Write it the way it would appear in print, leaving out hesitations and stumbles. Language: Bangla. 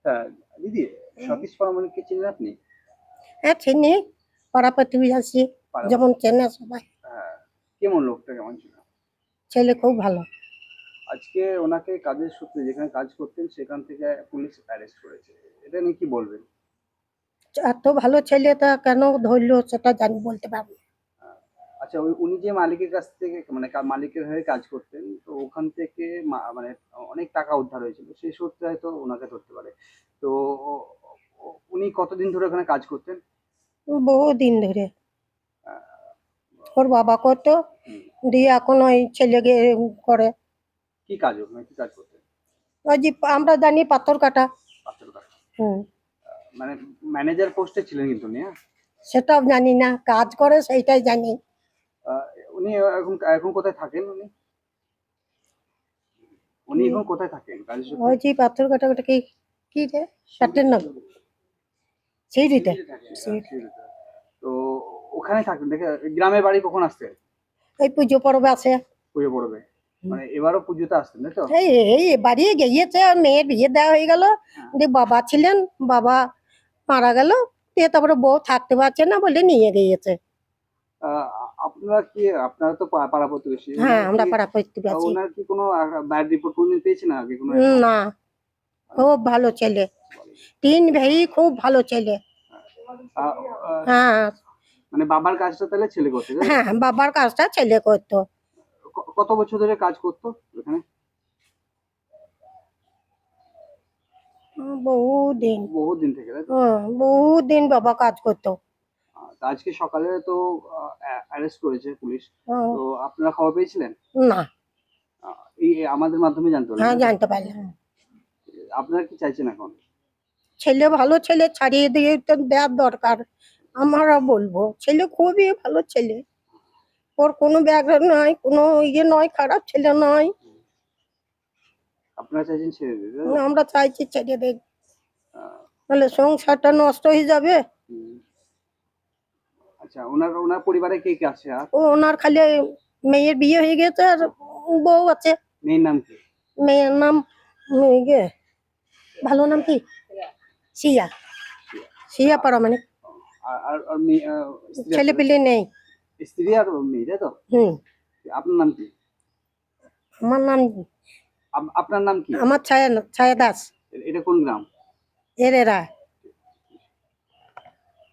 হ্যাঁ, দিদি সতীশ পরামানিককে চিনেন আপনি? হ্যাঁ চিনি, পাড়া প্রতিবেশী পাড়া যেমন চেনে সবাই। হ্যাঁ, কেমন লোকটা কেমন ছিল? ছেলে খুব ভালো। আজকে ওনাকে কাজের সূত্রে যেখানে কাজ করতেন সেখান থেকে পুলিশ অ্যারেস্ট করেছে। এটা নিয়ে কি বলবেন? এত ভালো ছেলেটা কেন ধরলো সেটা জানি বলতে পারবো না। আহ, আচ্ছা, উনি যে মালিকের কাছ থেকে মানে মালিকের হয়ে কাজ করতেন, তো ওখান থেকে মানে অনেক টাকা উদ্ধার হয়েছিল, সেই সূত্রে হয়তো ওনাকে ধরতে পারে। তো উনি কতদিন ধরে ওখানে কাজ করতেন? বহু দিন ধরে আহ, ওর বাবা করতো, হুম, দিয়ে এখন ওই ছেলেকে করে। কি কাজ, ওখানে কি কাজ করতেন? ওই যে আমরা জানি পাথর কাটা। পাথর কাটা। হুম। মানে ম্যানেজার পোস্টে ছিলেন কিন্তু উনি, হ্যাঁ? সেটাও জানি না, কাজ করে সেইটাই জানি। আহ, উনি এখন এখন কোথায় থাকেন উনি? উনি কি এখন কোথায় থাকেন কাজের সূত্রে? ওই যে পাথর কাটা ওটা কি, কি রে প্যাটের নাম, সিঁড়িতে। শিলিগুড়ি থাকেন, শিলিগুড়িতে। তো ওখানে থাকেন দেখে গ্রামের বাড়ি কখন আসতেন? ওই পুজো পর্বে আছে। পুজো পড়বে, মানে এবারও পুজোতে আসতেন, তাই তো? এই এই বাড়ি গিয়েছে, মেয়ের বিয়ে দেওয়া হয়ে গেল, হ্যাঁ। দিয়ে বাবা ছিলেন, বাবা মারা গেল, দিয়ে তারপরে বউ থাকতে পারছে না বলে নিয়ে গিয়েছে। আপনারা কি, আপনারা তো পাড়া প্রতিবেশী, হ্যাঁ ওনার আমরা কি পাড়া প্রতিবেশী। ওনার কি কোনো ব্যাড রিপোর্ট কোনদিন পেয়েছেন আগে কোনো এরকম? না, খুব ভালো ছেলে, তিন ভাই খুব ভালো ছেলে। আহ, আহ, হ্যাঁ। মানে বাবার কাজটা তাহলে ছেলে করতে, তাই তো? হ্যাঁ বাবার কাজটা ছেলে করতো। কত বছর ধরে কাজ করতো এখানে? বহুদিন। বহুদিন থেকে, তাই তো? বহুদিন বাবা কাজ করতো। তা আজকে সকালে তো অ্যারেস্ট করেছে পুলিশ। হুম, তো আপনারা খবর পেয়েছিলেন? না। এই আমাদের মাধ্যমে জানতে পারলেন, হ্যাঁ তাই তো? জানতে পারলাম। আপনারা কি চাইছেন এখন? ছেলে ভালো ছেলে, ছাড়িয়ে দিয়ে তো দেওয়ার দরকার। আমরা বলবো ছেলে খুবই ভালো ছেলে, ওর কোনো ব্যাকগ্রাউন্ড নয়, কোনো ইয়ে নয়, খারাপ ছেলে নয়। আপনারা চাইছেন ছেড়ে দিতে, তাই তো? আমরা চাইছি ছেড়ে দেখ, আহ, নাহলে সংসারটা নষ্ট হয়ে যাবে। হুম, আচ্ছা, ওনার ওনার পরিবারে কে কে আছে আর? ওনার খালি মেয়ের বিয়ে হয়ে গেছে আর বউ আছে। মেয়ের নাম কি? মেয়ের নাম ইয়ে, ভালো নাম কি, সিয়া, সিয়া পারমাণিক। আর আর আর স্ত্রী আছে, ছেলে তাই তো? পেলে নেই। স্ত্রী আর মেয়ে, তাই তো? হুম। আপনার নাম কি? আমার নাম, আপনার নাম কি? আমার ছায়া, ছায়া দাস। এটা কোন গ্রাম? এরেরা।